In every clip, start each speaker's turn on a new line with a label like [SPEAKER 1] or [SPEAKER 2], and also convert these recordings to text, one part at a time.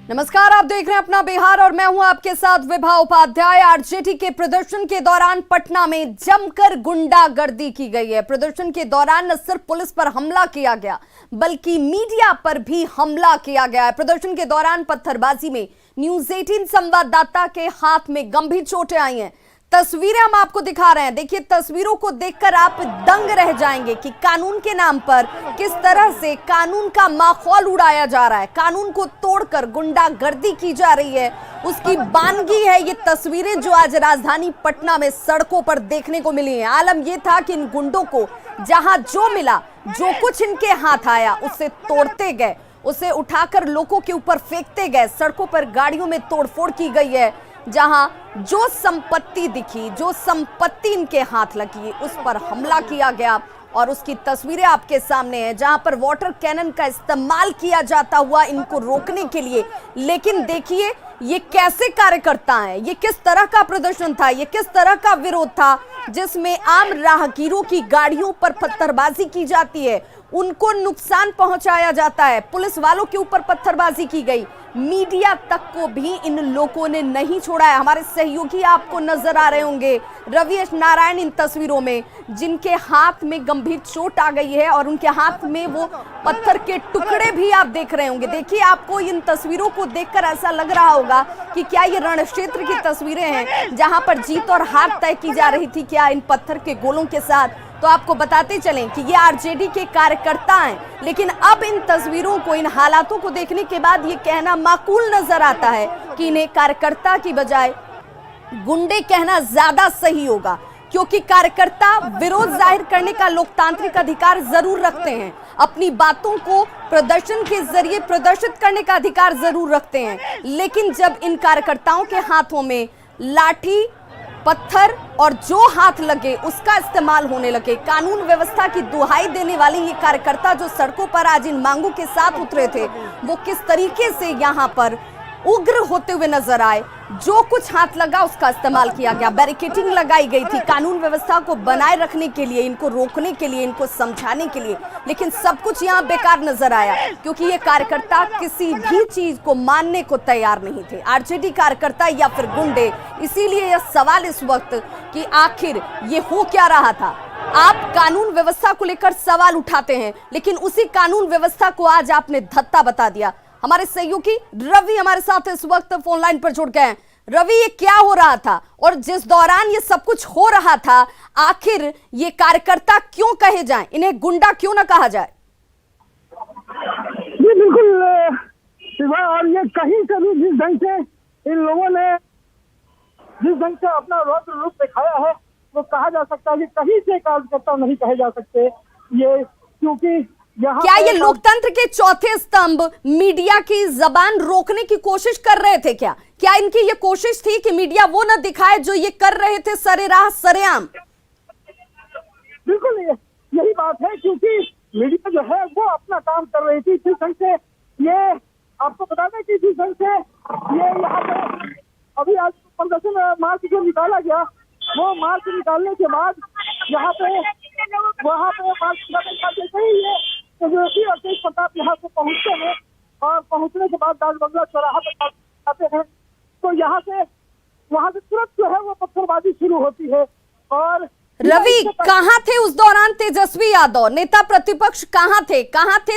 [SPEAKER 1] नमस्कार, आप देख रहे हैं अपना बिहार और मैं हूं आपके साथ विभा उपाध्याय। आरजेडी के प्रदर्शन के दौरान पटना में जमकर गुंडागर्दी की गई है। प्रदर्शन के दौरान न सिर्फ पुलिस पर हमला किया गया बल्कि मीडिया पर भी हमला किया गया है। प्रदर्शन के दौरान पत्थरबाजी में न्यूज 18 संवाददाता के हाथ में गंभीर चोटें आई हैं। तस्वीरें हम आपको दिखा रहे हैं। देखिए, तस्वीरों को देखकर आप दंग रह जाएंगे कि कानून के नाम पर किस तरह से कानून का माहौल उड़ाया जा रहा है, कानून को तोड़कर गुंडागर्दी की जा रही है, उसकी बानगी है ये तस्वीरें जो आज राजधानी पटना में सड़कों पर देखने को मिली हैं। आलम यह था कि इन गुंडों को जहां जो मिला, जो कुछ इनके हाथ आया उसे तोड़ते गए, उसे उठाकर लोगों के ऊपर फेंकते गए। सड़कों पर गाड़ियों में तोड़फोड़ की गई है। जहां जो संपत्ति दिखी, जो संपत्ति इनके हाथ लगी, उस पर हमला किया गया और उसकी तस्वीरें आपके सामने हैं। जहां पर वाटर कैनन का इस्तेमाल किया जाता हुआ इनको रोकने के लिए। लेकिन देखिए, ये कैसे कार्यकर्ता हैं, ये किस तरह का प्रदर्शन था, ये किस तरह का विरोध था जिसमें आम राहगीरों की गाड़ियों पर पत्थरबाजी की जाती है, उनको नुकसान पहुंचाया जाता है, पुलिस वालों के ऊपर पत्थरबाजी की गई। मीडिया तक को भी इन लोगों ने नहीं छोड़ा है। हमारे सहयोगी आपको नजर आ रहे होंगे, रवि नारायण इन तस्वीरों में, जिनके हाथ में गंभीर चोट आ गई है और उनके हाथ में वो पत्थर के टुकड़े भी आप देख रहे होंगे। देखिए, आपको इन तस्वीरों को देखकर ऐसा लग रहा होगा कि क्या ये रण क्षेत्र की तस्वीरें हैं जहां पर जीत और हार तय की जा रही थी क्या इन पत्थर के गोलों के साथ। तो आपको बताते चलें कि ये आरजेडी के कार्यकर्ता हैं, लेकिन अब इन तस्वीरों को, इन हालातों को देखने के बाद ये कहना माकूल नजर आता है कि इन्हें कार्यकर्ता की बजाय गुंडे कहना ज्यादा सही होगा, क्योंकि कार्यकर्ता विरोध जाहिर करने का लोकतांत्रिक अधिकार जरूर रखते हैं, अपनी बातों को प्रदर्शन के जरिए प्रदर्शित करने का अधिकार जरूर रखते हैं। लेकिन जब इन कार्यकर्ताओं के हाथों में लाठी, पत्थर और जो हाथ लगे उसका इस्तेमाल होने लगे, कानून व्यवस्था की दुहाई देने वाले ये कार्यकर्ता जो सड़कों पर आज इन मांगों के साथ उतरे थे, वो किस तरीके से यहाँ पर उग्र होते हुए नजर आए। जो कुछ हाथ लगा उसका इस्तेमाल किया गया, बैरिकेडिंग लगाई गई थी कानून व्यवस्था को बनाए रखने के लिए, इनको रोकने के लिए, इनको समझाने के लिए। लेकिन सब कुछ यहाँ बेकार नजर आया क्योंकि ये कार्यकर्ता किसी भी चीज को मानने को तैयार नहीं थे, आरजेडी कार्यकर्ता या फिर गुंडे। इसीलिए यह सवाल इस वक्त कि आखिर ये हो क्या रहा था। आप कानून व्यवस्था को लेकर सवाल उठाते हैं, लेकिन उसी कानून व्यवस्था को आज आपने धत्ता बता दिया। हमारे सहयोगी रवि हमारे साथ इस वक्त फोन लाइन पर जुड़ गए हैं। रवि, ये क्या हो रहा था और जिस दौरान ये सब कुछ हो रहा था, आखिर ये कार्यकर्ता क्यों कहे जाएं, इन्हें गुंडा क्यों ना कहा जाए?
[SPEAKER 2] ये बिल्कुल शिवा, और ये कहीं से भी जिस ढंग से इन लोगों ने जिस ढंग से अपना रौद्र रूप दिखाया है, वो कहा जा सकता है कि कहीं से कार्यकर्ता नहीं कहे जा सकते ये, क्योंकि
[SPEAKER 1] क्या ये लोकतंत्र के चौथे स्तंभ मीडिया की जबान रोकने की कोशिश कर रहे थे? क्या इनकी ये कोशिश थी कि मीडिया वो न दिखाए जो ये कर रहे थे सरेराह सरेआम?
[SPEAKER 2] बिल्कुल यही बात है, क्योंकि मीडिया जो है वो अपना काम कर रही थी। जिस ढंग से ये आपको बता दें कि जिस ढंग से ये यहाँ पे अभी आज प्रदर्शन मार्च जो निकाला गया, वो मार्च निकालने के बाद यहाँ पे वहाँ पे मार्च जैसे ही ये अवधेश प्रताप यहाँ से पहुँचते हैं और पहुँचने के बाद राजबंगला चौराहा पर आते हैं, तो यहाँ से वहाँ से तुरंत जो है वो पत्थरबाजी शुरू होती है। और
[SPEAKER 1] रवि, कहाँ थे उस दौरान तेजस्वी यादव, नेता प्रतिपक्ष कहाँ थे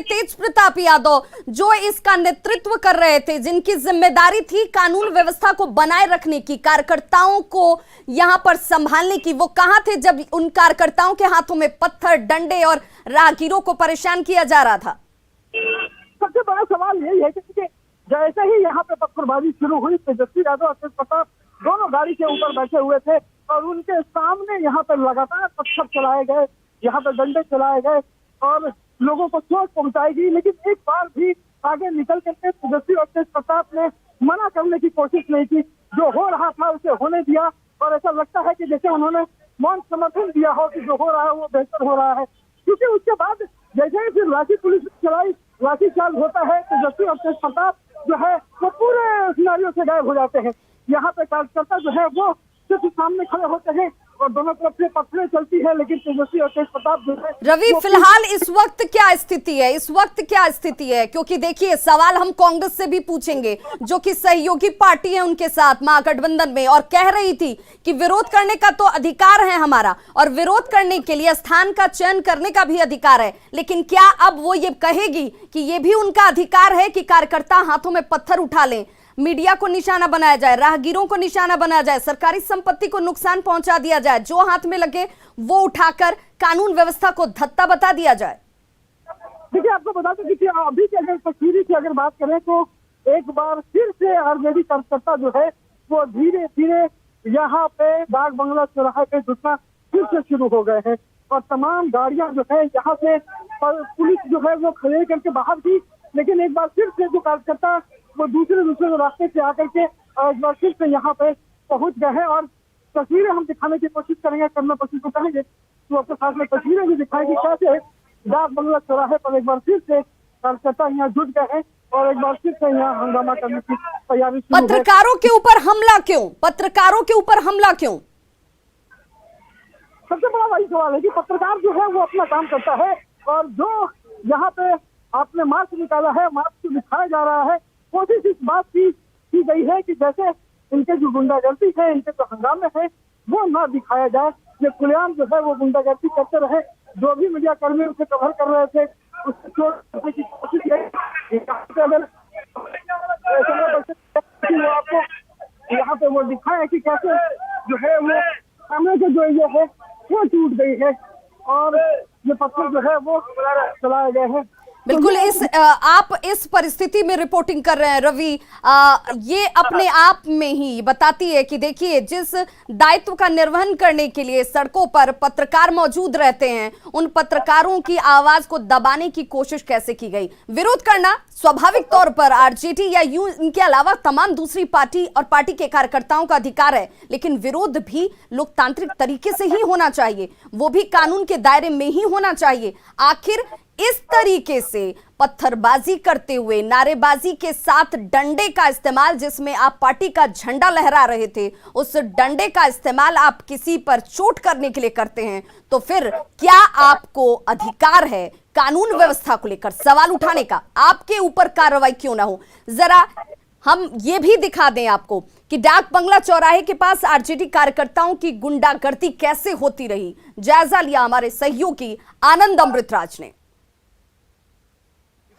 [SPEAKER 1] तेज प्रताप यादव जो इसका नेतृत्व कर रहे थे, जिनकी जिम्मेदारी थी कानून व्यवस्था को बनाए रखने की, कार्यकर्ताओं को यहाँ पर संभालने की? वो कहाँ थे जब उन कार्यकर्ताओं के हाथों में पत्थर, डंडे और राहगीरों को परेशान किया जा रहा था?
[SPEAKER 2] सबसे बड़ा सवाल यही है कि जैसे ही यहाँ पे पत्थरबाजी शुरू हुई, तेजस्वी यादव और तेज प्रताप दोनों गाड़ी के ऊपर बैठे हुए थे और उनके सामने यहाँ पर लगातार पत्थर चलाए गए, यहाँ पर डंडे चलाए गए और लोगों को चोट पहुंचाई गई। लेकिन एक बार भी आगे निकल करके तेजस्वी और तेज प्रताप ने मना करने की कोशिश नहीं की। जो हो रहा था उसे होने दिया और ऐसा लगता है कि जैसे उन्होंने मौन समर्थन दिया हो कि जो हो रहा है वो बेहतर हो रहा है। क्योंकि उसके बाद जैसे ही फिर लाठी पुलिस चलाई, लाठी चार्ज होता है, तेजस्वी और तेज प्रताप जो है वो पूरे सिनारियों से गायब हो जाते हैं। यहाँ पे कार्यकर्ता जो है वो सिर्फ सामने खड़े होते हैं और और दोनों तरफ से पत्थरें चलती है, लेकिन तेजस्वी और तेज प्रताप जो है
[SPEAKER 1] रवि, फिलहाल इस वक्त क्या स्थिति है? इस वक्त क्या स्थिति है? क्योंकि देखिए, सवाल हम कांग्रेस से भी पूछेंगे जो कि सहयोगी पार्टी है उनके साथ महागठबंधन में, और कह रही थी कि विरोध करने का तो अधिकार है हमारा और विरोध करने के लिए स्थान का चयन करने का भी अधिकार है, लेकिन क्या अब वो ये कहेगी कि ये भी उनका अधिकार है कि कार्यकर्ता हाथों में पत्थर उठा लें, मीडिया को निशाना बनाया जाए, राहगीरों को निशाना बनाया जाए, सरकारी संपत्ति को नुकसान पहुंचा दिया जाए, जो हाथ में लगे वो उठाकर कानून व्यवस्था को धत्ता बता दिया जाए?
[SPEAKER 2] देखिए, आपको बता दें कि अभी की अगर तस्वीर की अगर बात करें तो एक बार फिर से आरजेडी कार्यकर्ता जो है वो धीरे धीरे यहाँ पे डाक बंगला चौराहे पे जुटना फिर से शुरू हो गए हैं, और तमाम गाड़ियां जो है यहाँ से पुलिस जो है वो खड़े करके बाहर थी, लेकिन एक बार फिर से जो कार्यकर्ता वो दूसरे रास्ते से आकर के एक बार फिर से यहाँ पे पहुंच गए हैं, और तस्वीरें हम दिखाने की कोशिश करेंगे, करना पसंद करेंगे तो आपके साथ में तस्वीरें भी दिखाएंगे कैसे डाक बंगला चौराहे पर एक बार फिर से कार्यकर्ता यहाँ जुट गए हैं और एक बार फिर से यहाँ हंगामा करने की तैयारी शुरू है।
[SPEAKER 1] पत्रकारों के ऊपर हमला क्यों? पत्रकारों के ऊपर हमला क्यों?
[SPEAKER 2] सबसे बड़ा वही सवाल है कि पत्रकार जो है वो अपना काम करता है, और जो यहाँ पे आपने मार्च निकाला है, मार्च को दिखाया जा रहा है, कोशिश इस बात की गई है कि जैसे इनके जो गुंडागर्दी है, इनके जो हंगामे है, वो ना दिखाया जाए, ये खुलेआम जो है वो गुंडागर्दी करते रहे, जो भी मीडिया कर्मी उसे कवर कर रहे थे उससे चोट करने की कोशिश है। वो आपको यहाँ पे वो दिखाया कि कैसे जो है वो सामने के जो ये है वो टूट गई है और ये पत्थर जो है वो चलाए गए हैं।
[SPEAKER 1] बिल्कुल, आप इस परिस्थिति में रिपोर्टिंग कर रहे हैं रवि, ये अपने आप में ही बताती है कि देखिए, जिस दायित्व का निर्वहन करने के लिए सड़कों पर पत्रकार मौजूद रहते हैं, उन पत्रकारों की आवाज को दबाने की कोशिश कैसे की गई। विरोध करना स्वाभाविक तौर पर आरजेडी या यूं इनके अलावा तमाम दूसरी पार्टी और पार्टी के कार्यकर्ताओं का अधिकार है, लेकिन विरोध भी लोकतांत्रिक तरीके से ही होना चाहिए, वो भी कानून के दायरे में ही होना चाहिए। आखिर इस तरीके से पत्थरबाजी करते हुए, नारेबाजी के साथ डंडे का इस्तेमाल, जिसमें आप पार्टी का झंडा लहरा रहे थे, उस डंडे का इस्तेमाल आप किसी पर चोट करने के लिए करते हैं, तो फिर क्या आपको अधिकार है कानून व्यवस्था को लेकर सवाल उठाने का? आपके ऊपर कार्रवाई क्यों ना हो? जरा हम ये भी दिखा दें आपको कि डाक बंगला चौराहे के पास आरजेडी कार्यकर्ताओं की गुंडागर्दी कैसे होती रही। जायजा लिया हमारे सहयोगी आनंद अमृतराज ने।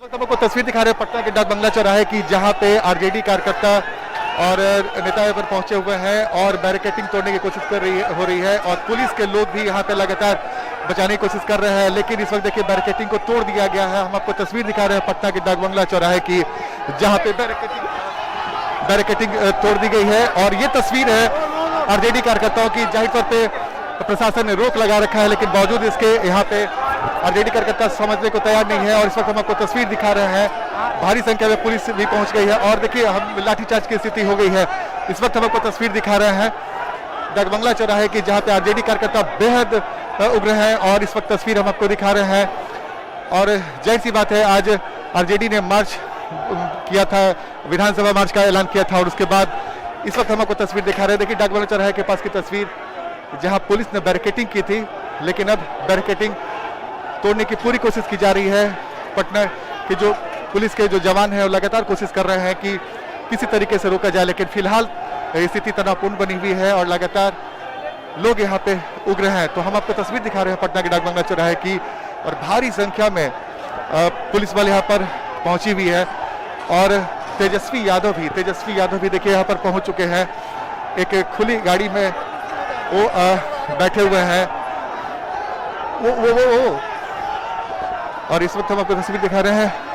[SPEAKER 3] इस वक्त आपको तस्वीर दिखा रहे हैं पटना के डाक बंगला चौराहे की, जहां पे आरजेडी कार्यकर्ता और नेता यहाँ पर पहुंचे हुए हैं और बैरिकेडिंग तोड़ने की कोशिश हो रही है, और पुलिस के लोग भी यहाँ पे लगातार बचाने की कोशिश कर रहे हैं, लेकिन इस वक्त देखिए बैरिकेडिंग को तोड़ दिया गया है। हम आपको तस्वीर दिखा रहे हैं पटना के डाक बंगला चौराहे की, जहाँ पे बैरिकेडिंग तोड़ दी गई है, और ये तस्वीर है आरजेडी कार्यकर्ताओं की। जाहिर तौर पे प्रशासन ने रोक लगा रखा है, लेकिन बावजूद इसके यहाँ पे आरजेडी कार्यकर्ता समझने को तैयार नहीं है, और इस वक्त हम आपको तस्वीर दिखा रहे हैं। भारी संख्या में पुलिस भी पहुंच गई है, और देखिए हम लाठीचार्ज की स्थिति हो गई है। इस वक्त हम आपको तस्वीर दिखा रहे हैं डाक बंगला चौराहे की, जहाँ पे आरजेडी कार्यकर्ता बेहद उग्र हैं, और इस वक्त तस्वीर हम आपको दिखा रहे हैं। और जाहिर सी बात है, आज आरजेडी ने मार्च किया था, विधानसभा मार्च का ऐलान किया था, और उसके बाद इस वक्त हम आपको तस्वीर दिखा रहे हैं। देखिए डाक बंगला चौराहे के पास की तस्वीर, जहां पुलिस ने बैरिकेडिंग की थी, लेकिन अब बैरिकेडिंग तोड़ने की पूरी कोशिश की जा रही है। पटना के जो पुलिस के जो जवान हैं वो लगातार कोशिश कर रहे हैं कि किसी तरीके से रोका जाए, लेकिन फिलहाल स्थिति तनावपूर्ण बनी हुई है और लगातार लोग यहाँ पे उग्र हैं। तो हम आपको तस्वीर दिखा रहे हैं पटना के डाक बंगला चौराहे की, और भारी संख्या में पुलिस बल यहाँ पर पहुंची हुई है, और तेजस्वी यादव भी देखिए यहाँ पर पहुंच चुके हैं। एक खुली गाड़ी में वो बैठे हुए हैं, वो और इस वक्त हम आपको तस्वीर दिखा रहे हैं।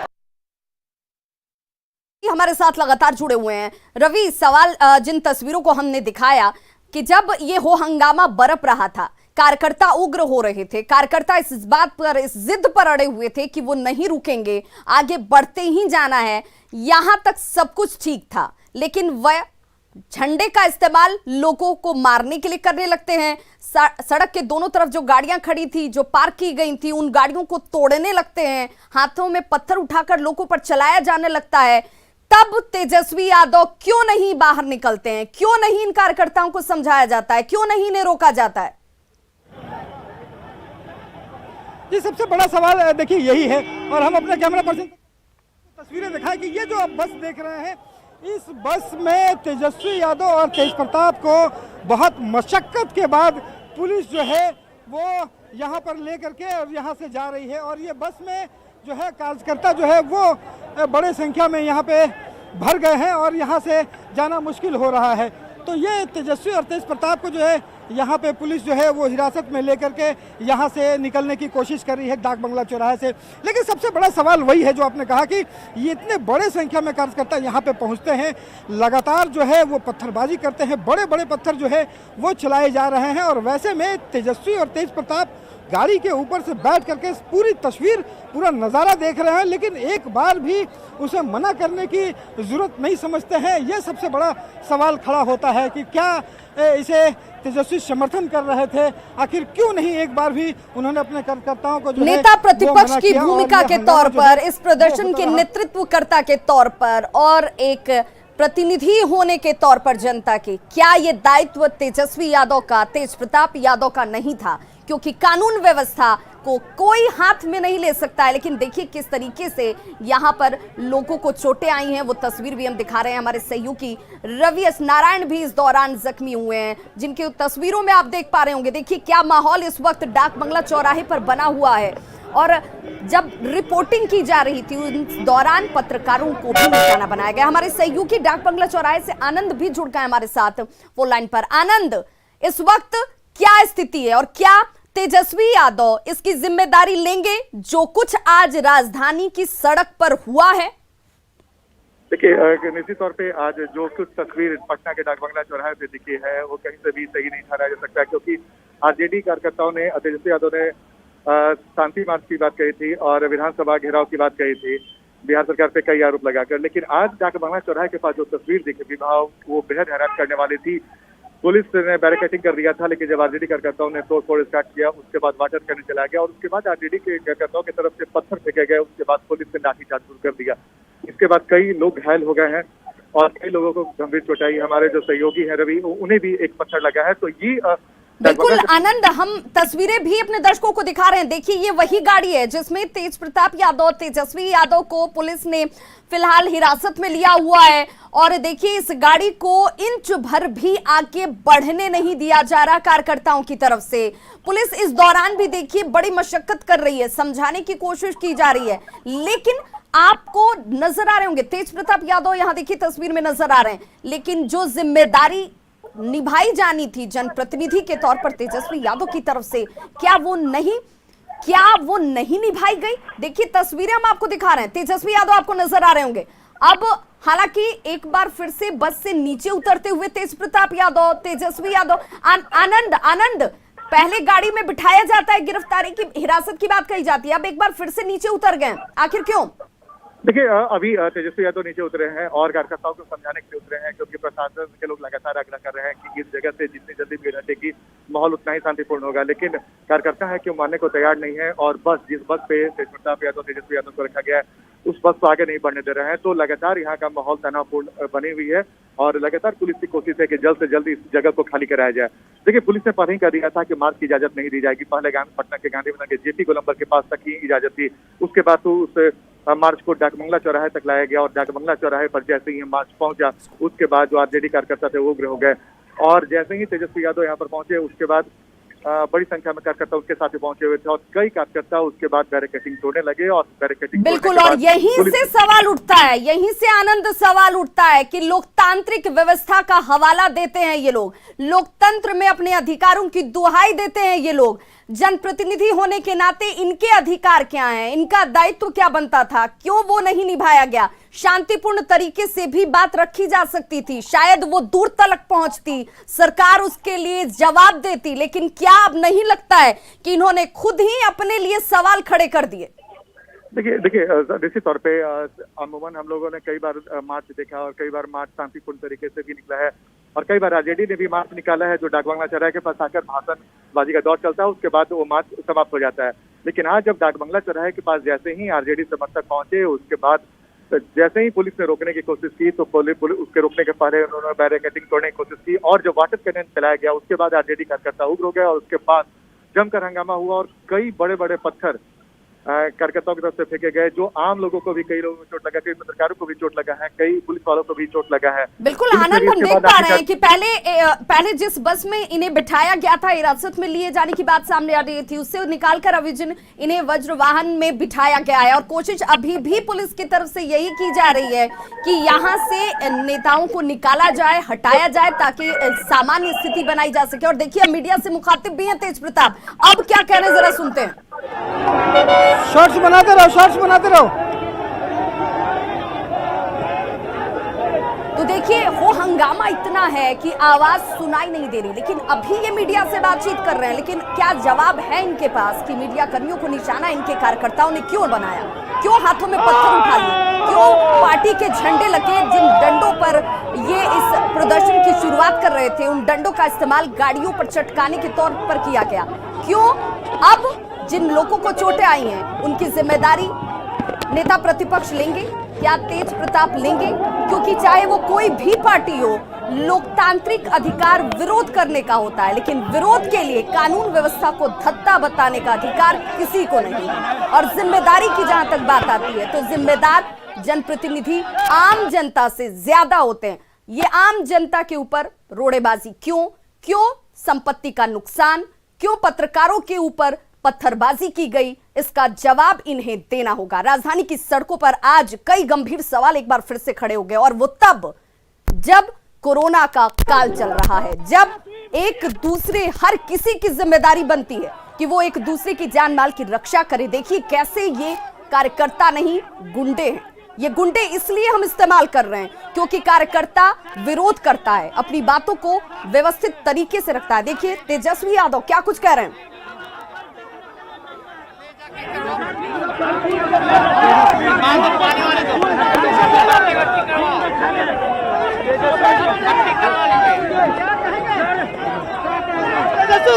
[SPEAKER 1] हमारे साथ लगातार जुड़े हुए हैं रवि। सवाल जिन तस्वीरों को हमने दिखाया कि जब ये हो हंगामा बरप रहा था, कार्यकर्ता उग्र हो रहे थे, कार्यकर्ता इस बात पर, इस जिद पर अड़े हुए थे कि वो नहीं रुकेंगे, आगे बढ़ते ही जाना है, यहां तक सब कुछ ठीक था, लेकिन वह झंडे का इस्तेमाल लोगों को मारने के लिए करने लगते हैं। सड़क के दोनों तरफ जो गाड़ियां खड़ी थी, जो पार्क की गई थी, उन गाड़ियों को तोड़ने लगते हैं, हाथों में पत्थर उठाकर लोगों पर चलाया जाने लगता है। तब तेजस्वी यादव क्यों नहीं बाहर निकलते हैं? क्यों नहीं इन कार्यकर्ताओं को समझाया जाता है? क्यों नहीं इन्हें रोका जाता है?
[SPEAKER 4] ये सबसे बड़ा सवाल देखिए यही है। और हम अपने कैमरा पर्सन तस्वीरें दिखाएं कि ये जो आप बस देख रहे हैं, इस बस में तेजस्वी यादव और तेज प्रताप को बहुत मशक्कत के बाद पुलिस जो है वो यहाँ पर लेकर के और यहाँ से जा रही है। और ये बस में जो है कार्यकर्ता जो है वो बड़े संख्या में यहाँ पे भर गए हैं और यहाँ से जाना मुश्किल हो रहा है। तो ये तेजस्वी और तेज प्रताप को जो है यहाँ पे पुलिस जो है वो हिरासत में लेकर के यहाँ से निकलने की कोशिश कर रही है डाक बंगला चौराहे से। लेकिन सबसे बड़ा सवाल वही है जो आपने कहा कि ये इतने बड़े संख्या में कार्यकर्ता यहाँ पे पहुँचते हैं, लगातार जो है वो पत्थरबाजी करते हैं, बड़े बड़े पत्थर जो है वो चलाए जा रहे हैं। और वैसे में तेजस्वी और तेज प्रताप गाड़ी के ऊपर से बैठ करके पूरी तस्वीर, पूरा नज़ारा देख रहे हैं, लेकिन एक बार भी उसे मना करने की ज़रूरत नहीं समझते हैं। यह सबसे बड़ा सवाल खड़ा होता है कि क्या इसे तेजस्वी समर्थन कर रहे थे, आखिर क्यों नहीं एक बार भी उन्होंने अपने कार्यकर्ताओं को जो
[SPEAKER 1] नेता प्रतिपक्ष की भूमिका के तौर पर, इस प्रदर्शन के नेतृत्वकर्ता के तौर पर और एक प्रतिनिधि होने के तौर पर जनता के, क्या ये दायित्व तेजस्वी यादव का, तेज प्रताप यादव का नहीं था? क्योंकि कानून व्यवस्था को कोई हाथ में नहीं ले सकता है। लेकिन देखिए किस तरीके से यहाँ पर लोगों को चोटें आई हैं, वो तस्वीर भी हम दिखा रहे हैं। हमारे सहयोगी रवि एस नारायण भी इस दौरान जख्मी हुए हैं, जिनके तस्वीरों में आप देख पा रहे होंगे। देखिए क्या माहौल इस वक्त डाक बंगला चौराहे पर बना हुआ है। और जब रिपोर्टिंग की जा रही थी उस दौरान पत्रकारों को भी निशाना बनाया गया। हमारे सहयोगी डाक बंगला चौराहे से आनंद भी जुड़ गए हमारे साथ फोन लाइन पर। आनंद, इस वक्त क्या स्थिति है और क्या तेजस्वी यादव इसकी जिम्मेदारी लेंगे जो कुछ आज राजधानी की सड़क पर हुआ है?
[SPEAKER 3] देखिए निश्चित तौर पे आज जो कुछ तस्वीर पटना के डाक बंगला चौराहे पे दिखी है वो कहीं से भी सही नहीं ठहराया जा सकता, क्योंकि आरजेडी कार्यकर्ताओं ने, तेजस्वी यादव ने शांति मार्च की बात कही थी और विधानसभा घेराव की बात कही थी बिहार सरकार पे कई आरोप लगाकर। लेकिन आज डाक बंगला चौराहे के पास जो तस्वीर दिखी विभाग वो बेहद हैरान करने वाली थी। पुलिस ने बैरिकेडिंग कर दिया था, लेकिन जब आरजेडी कार्यकर्ताओं ने तोड़फोड़ स्टार्ट किया उसके बाद वाटर करने चला गया और उसके बाद आरजेडी के कार्यकर्ताओं की तरफ से पत्थर फेंके गए। उसके बाद पुलिस ने लाठीचार्ज शुरू कर दिया। इसके बाद कई लोग घायल हो गए हैं और कई लोगों को गंभीर चोट आई। हमारे जो सहयोगी हैं रवि, उन्हें भी एक पत्थर लगा है। तो ये
[SPEAKER 1] बिल्कुल आनंद, हम तस्वीरें भी अपने दर्शकों को दिखा रहे हैं। देखिए ये वही गाड़ी है जिसमें तेज प्रताप यादव, तेजस्वी यादव को पुलिस ने फिलहाल हिरासत में लिया हुआ है। और देखिए इस गाड़ी को इंच भर भी आगे बढ़ने नहीं दिया जा रहा कार्यकर्ताओं की तरफ से। पुलिस इस दौरान भी देखिए बड़ी मशक्कत कर रही है, समझाने की कोशिश की जा रही है। लेकिन आपको नजर आ रहे होंगे तेज प्रताप यादव यहाँ देखिए तस्वीर में नजर आ रहे हैं, लेकिन जो जिम्मेदारी निभाई जानी थी जनप्रतिनिधि के तौर पर तेजस्वी यादव की तरफ से, क्या वो नहीं निभाई गई? देखिए तस्वीरें हम आपको दिखा रहे हैं, तेजस्वी यादव आपको नजर आ रहे होंगे। अब हालांकि एक बार फिर से बस से नीचे उतरते हुए तेज प्रताप यादव, तेजस्वी यादव, आनंद पहले गाड़ी में बिठाया जाता है, गिरफ्तारी की, हिरासत की बात कही जाती है, अब एक बार फिर से नीचे उतर गए, आखिर क्यों?
[SPEAKER 3] देखिए अभी तेजस्वी यादव नीचे उतरे हैं और कार्यकर्ताओं को समझाने के लिए उतरे हैं, क्योंकि प्रशासन के लोग लगातार आग्रह कर रहे हैं कि इस जगह से जितनी जल्दी भीड़ हटेगी माहौल उतना ही शांतिपूर्ण होगा। लेकिन कार्यकर्ता है कि मानने को तैयार नहीं है और बस जिस बस पे तेज प्रताप यादव, तेजस्वी यादव को रखा गया है उस बस को आगे नहीं बढ़ने दे रहे हैं। तो लगातार यहाँ का माहौल तनावपूर्ण बनी हुई है और लगातार पुलिस की कोशिश है कि जल्द से जल्द इस जगह को खाली कराया जाए। देखिए पुलिस ने पहले ही कर दिया था कि मार्च की इजाजत नहीं दी जाएगी। पहले पटना के गांधी मैदान के जेपी गोलंबर के पास तक ही इजाजत थी, उसके बाद तो उस मार्च को डाक बंगला चौराहे तक लाया गया और डाक बंगला चौराहे पर जैसे ही मार्च पहुंचा उसके बाद जो आरजेडी कार्यकर्ता थे वो उग्र हो गए और जैसे ही तेजस्वी यादव यहाँ पर पहुंचे उसके बाद बड़ी संख्या में कार्यकर्ता उसके साथ पहुंचे हुए थे और कई कार्यकर्ता उसके बाद बैरिकेडिंग तोड़ने लगे और बैरिकेडिंग
[SPEAKER 1] बिल्कुल। और यहीं से सवाल उठता है, यहीं से आनंद सवाल उठता है कि लोकतांत्रिक व्यवस्था का हवाला देते हैं ये लोग, लोकतंत्र में अपने अधिकारों की दुहाई देते हैं ये लोग। जनप्रतिनिधि होने के नाते इनके अधिकार क्या हैं, इनका दायित्व क्या बनता था, क्यों वो नहीं निभाया गया? शांतिपूर्ण तरीके से भी बात रखी जा सकती थी, शायद वो दूर तक पहुंचती, सरकार उसके लिए जवाब देती। लेकिन क्या अब नहीं लगता है कि इन्होंने खुद ही अपने लिए सवाल खड़े कर दिए?
[SPEAKER 3] देखिए निश्चित तौर पे अमूमन हम लोगों ने कई बार मार्च देखा और कई बार मार्च शांतिपूर्ण तरीके से भी निकला है और कई बार आरजेडी ने भी मार्च निकाला है जो डाक बंगला चौराहे के पास आकर भाषणबाजी का दौर चलता है, उसके बाद वो मार्च समाप्त हो जाता है। लेकिन आज जब डाक बंगला चौराहे के पास जैसे ही आरजेडी समर्थक पहुंचे उसके बाद जैसे ही पुलिस ने रोकने की कोशिश की तो पुलिस उसके रोकने के पहले उन्होंने बैरिकेडिंग तोड़ने की कोशिश की और जब वाटर कैनन चलाया गया उसके बाद आरजेडी कार्यकर्ता उग्र हो गया और उसके बाद जमकर हंगामा हुआ और कई बड़े बड़े पत्थर कार्यकर्ताओं की तरफ से फेंके गए, जो आम लोगों को भी, कई लोगों को चोट लगा, कई पत्रकारों को भी चोट लगा है, कई पुलिस वालों को भी चोट लगा है।
[SPEAKER 1] बिल्कुल आनंद, हम देख पा रहे हैं कि पहले जिस बस में इन्हें बिठाया गया था, हिरासत में लिए जाने की बात सामने आ रही थी, उससे निकालकर अभी इन्हें वज्र वाहन में बिठाया गया है और कोशिश अभी भी पुलिस की तरफ से यही की जा रही है कि यहाँ से नेताओं को निकाला जाए, हटाया जाए, ताकि सामान्य स्थिति बनाई जा सके। और देखिए मीडिया से मुखातिब भी हैं तेज प्रताप, अब क्या कह रहे हैं जरा सुनते हैं।
[SPEAKER 4] शॉर्ट्स बनाते रहो, शॉर्ट्स बनाते रहो।
[SPEAKER 1] तो देखिए वो हंगामा इतना है कि आवाज सुनाई नहीं दे रही, लेकिन अभी ये मीडिया से बातचीत कर रहे हैं, लेकिन क्या जवाब है इनके पास कि मीडिया कर्मियों को निशाना इनके कार्यकर्ताओं ने क्यों बनाया, क्यों हाथों में पत्थर उठा लिए, क्यों पार्टी के झंडे लगे, जिन डंडों पर ये इस प्रदर्शन की शुरुआत कर रहे थे उन डंडों का इस्तेमाल गाड़ियों पर चटकाने के तौर पर किया गया, क्यों अब जिन लोगों को चोटें आई हैं उनकी जिम्मेदारी नेता प्रतिपक्ष लेंगे, क्या तेज प्रताप लेंगे? क्योंकि चाहे वो कोई भी पार्टी हो, लोकतांत्रिक अधिकार विरोध करने का होता है, लेकिन विरोध के लिए कानून व्यवस्था को धत्ता बताने का अधिकार किसी को नहीं है। और जिम्मेदारी की जहां तक बात आती है तो जिम्मेदार जनप्रतिनिधि आम जनता से ज्यादा होते हैं। ये आम जनता के ऊपर रोड़ेबाजी क्यों संपत्ति का नुकसान, क्यों पत्रकारों के ऊपर पत्थरबाजी की गई, इसका जवाब इन्हें देना होगा। राजधानी की सड़कों पर आज कई गंभीर सवाल एक बार फिर से खड़े हो गए, और वो तब जब कोरोना का काल चल रहा है, जब एक दूसरे हर किसी की जिम्मेदारी बनती है कि वो एक दूसरे की जान माल की रक्षा करे। देखिए कैसे ये कार्यकर्ता नहीं गुंडे हैं। ये गुंडे इसलिए हम इस्तेमाल कर रहे हैं क्योंकि कार्यकर्ता विरोध करता है, अपनी बातों को व्यवस्थित तरीके से रखता है। देखिए तेजस्वी यादव क्या कुछ कह रहे हैं।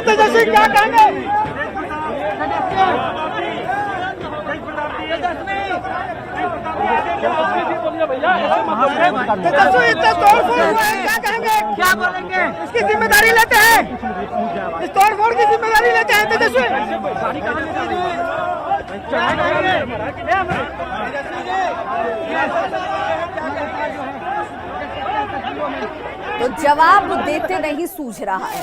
[SPEAKER 4] तेजस्वी क्या कहेंगे? तेजस्वी इतना तोड़फोड़ हुआ है, क्या कहेंगे? क्या बोलेंगे? इसकी जिम्मेदारी लेते हैं, इस तोड़फोड़ की जिम्मेदारी लेते हैं तेजस्वी।
[SPEAKER 1] तो जवाब देते नहीं सूझ रहा है।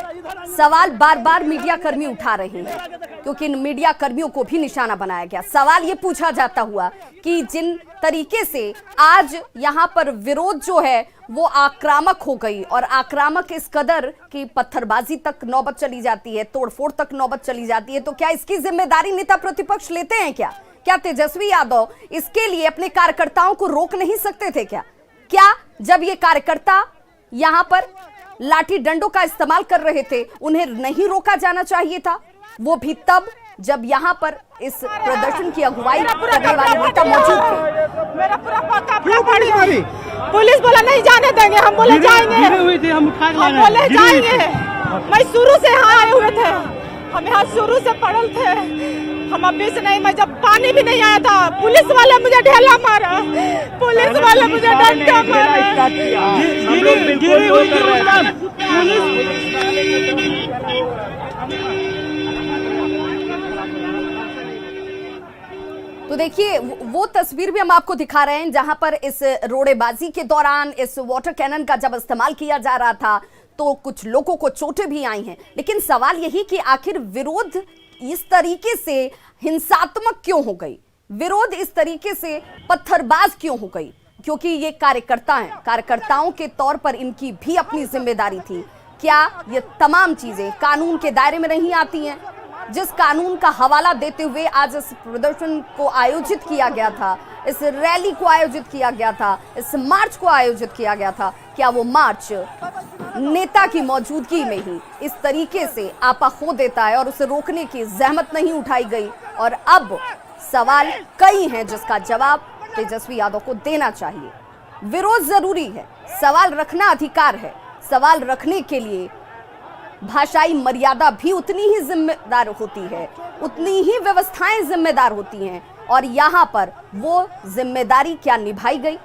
[SPEAKER 1] सवाल बार बार मीडिया कर्मी उठा रहे हैं क्योंकि इन मीडिया कर्मियों को भी निशाना बनाया गया। सवाल ये पूछा जाता हुआ कि जिन तरीके से आज यहाँ पर विरोध जो है वो आक्रामक हो गई, और आक्रामक इस कदर कि पत्थरबाजी तक नौबत चली जाती है, तोड़फोड़ तक नौबत चली जाती है, तो क्या इसकी जिम्मेदारी नेता प्रतिपक्ष लेते हैं? क्या तेजस्वी यादव इसके लिए अपने कार्यकर्ताओं को रोक नहीं सकते थे? क्या जब ये कार्यकर्ता यहाँ पर लाठी डंडों का इस्तेमाल कर रहे थे उन्हें नहीं रोका जाना चाहिए था? वो भी तब जब यहाँ पर इस प्रदर्शन की अगुवाई करने वाले नेता मौजूद थे।
[SPEAKER 5] मेरा पूरा पता पुलिस बोला नहीं जाने देंगे, हम बोले जाएंगे, हम बोले जाएंगे। मैं शुरू से यहाँ आए हुए थे, हम यहाँ शुरू से पड़ल थे, हम अभी से नहीं। मैं जब पानी भी नहीं आया था पुलिस वाले मुझे ढेला मारा, पुलिस वाले मुझे डंडा मारा।
[SPEAKER 1] तो देखिए वो तस्वीर भी हम आपको दिखा रहे हैं जहां पर इस रोड़ेबाजी के दौरान इस वाटर कैनन का जब इस्तेमाल किया जा रहा था तो कुछ लोगों को चोटें भी आई हैं। लेकिन सवाल यही कि आखिर विरोध इस तरीके से हिंसात्मक क्यों हो गई, विरोध इस तरीके से पत्थरबाज क्यों हो गई? क्योंकि ये कार्यकर्ता हैं, कार्यकर्ताओं के तौर पर इनकी भी अपनी जिम्मेदारी थी। क्या ये तमाम चीजें कानून के दायरे में नहीं आती हैं? जिस कानून का हवाला देते हुए आज इस प्रदर्शन को आयोजित किया गया था, इस रैली को आयोजित किया गया था, इस मार्च को आयोजित किया गया था, क्या वो मार्च नेता की मौजूदगी में ही इस तरीके से आपा खो देता है और उसे रोकने की जहमत नहीं उठाई गई? और अब सवाल कई हैं जिसका जवाब तेजस्वी यादव को देना चाहिए। विरोध जरूरी है, सवाल रखना अधिकार है, सवाल रखने के लिए भाषाई मर्यादा भी उतनी ही जिम्मेदार होती है, उतनी ही व्यवस्थाएं जिम्मेदार होती हैं। और यहाँ पर वो जिम्मेदारी क्या निभाई गई?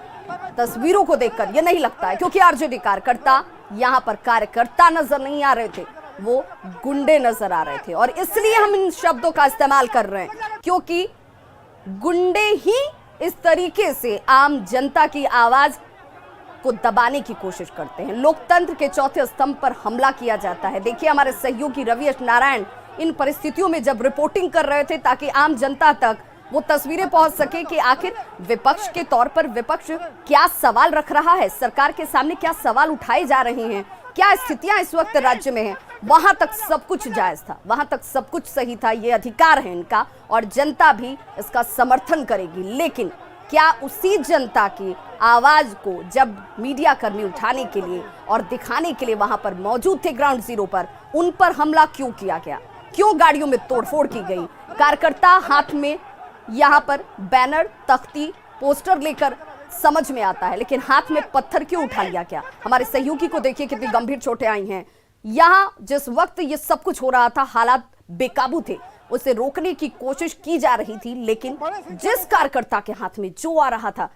[SPEAKER 1] तस्वीरों को देखकर ये नहीं लगता है, क्योंकि आरजेडी कार्यकर्ता यहाँ पर कार्यकर्ता नजर नहीं आ रहे थे, वो गुंडे नजर आ रहे थे। और इसलिए हम इन शब्दों का इस्तेमाल कर रहे हैं क्योंकि गुंडे ही इस तरीके से आम जनता की आवाज को दबाने की कोशिश करते हैं। लोकतंत्र के चौथे स्तंभ पर हमला किया जाता है। देखिए, हमारे सहयोगी रवि नारायण इन परिस्थितियों में जब रिपोर्टिंग कर रहे थे ताकि आम जनता तक वो तस्वीरें पहुंच सके कि आखिर विपक्ष के तौर पर विपक्ष क्या सवाल रख रहा है, सरकार के सामने क्या सवाल उठाए जा रहे हैं, क्या स्थितियां इस वक्त राज्य में हैं, वहां तक सब कुछ जायज था, वहां तक सब कुछ सही था। ये अधिकार है इनका और जनता भी इसका समर्थन करेगी। लेकिन क्या उसी जनता की आवाज को जब मीडिया कर्मी उठाने के लिए और दिखाने के लिए वहां पर मौजूद थे ग्राउंड जीरो पर, उन पर हमला क्यों किया गया? क्यों गाड़ियों में तोड़फोड़ की गई? कार्यकर्ता हाथ में यहां पर बैनर, तख्ती, पोस्टर लेकर समझ में आता है, लेकिन हाथ में पत्थर क्यों उठा लिया गया? हमारे सहयोगी को देखिए कितनी गंभीर चोटें आई हैं। यहां जिस वक्त ये सब कुछ हो रहा था, हालात बेकाबू थे, उसे रोकने की कोशिश की जा रही थी, लेकिन जिस कार्यकर्ता के हाथ में जो आ रहा था,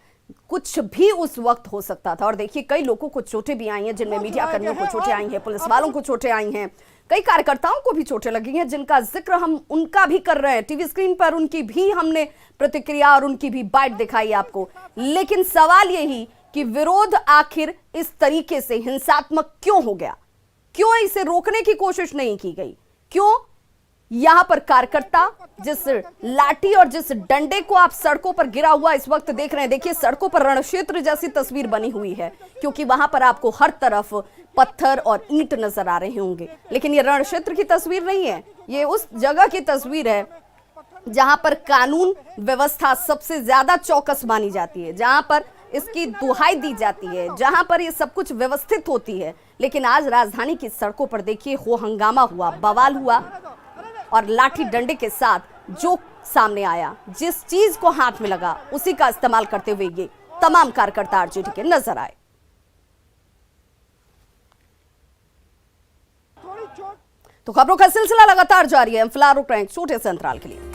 [SPEAKER 1] कुछ भी उस वक्त हो सकता था। और देखिए, कई लोगों को चोटें भी आई हैं, जिनमें मीडिया कर्मियों को चोटें आई हैं, पुलिस वालों को चोटें आई हैं, कई कार्यकर्ताओं को भी चोटें लगी हैं, जिनका जिक्र हम उनका भी कर रहे हैं। टीवी स्क्रीन पर उनकी भी हमने प्रतिक्रिया और उनकी भी बाइट दिखाई आपको। लेकिन सवाल यही कि विरोध आखिर इस तरीके से हिंसात्मक क्यों हो गया? क्यों इसे रोकने की कोशिश नहीं की गई? क्यों यहां पर कार्यकर्ता जिस लाठी और जिस डंडे को आप सड़कों पर गिरा हुआ इस वक्त देख रहे हैं, देखिए सड़कों पर रणक्षेत्र जैसी तस्वीर बनी हुई है, क्योंकि वहां पर आपको हर तरफ पत्थर और ईंट नजर आ रहे होंगे। लेकिन ये रणक्षेत्र की तस्वीर नहीं है, ये उस जगह की तस्वीर है जहां पर कानून व्यवस्था सबसे ज्यादा चौकस मानी जाती है, जहां पर इसकी दुहाई दी जाती है, जहां पर ये सब कुछ व्यवस्थित होती है। लेकिन आज राजधानी की सड़कों पर देखिए हो हंगामा हुआ, बवाल हुआ और लाठी डंडे के साथ जो सामने आया, जिस चीज को हाथ में लगा, उसी का इस्तेमाल करते हुए ये तमाम कार्यकर्ता आरजेडी के नजर आए। तो खबरों का सिलसिला लगातार जारी है, हम फिलहाल रुक रहे हैं छोटे से अंतराल के लिए।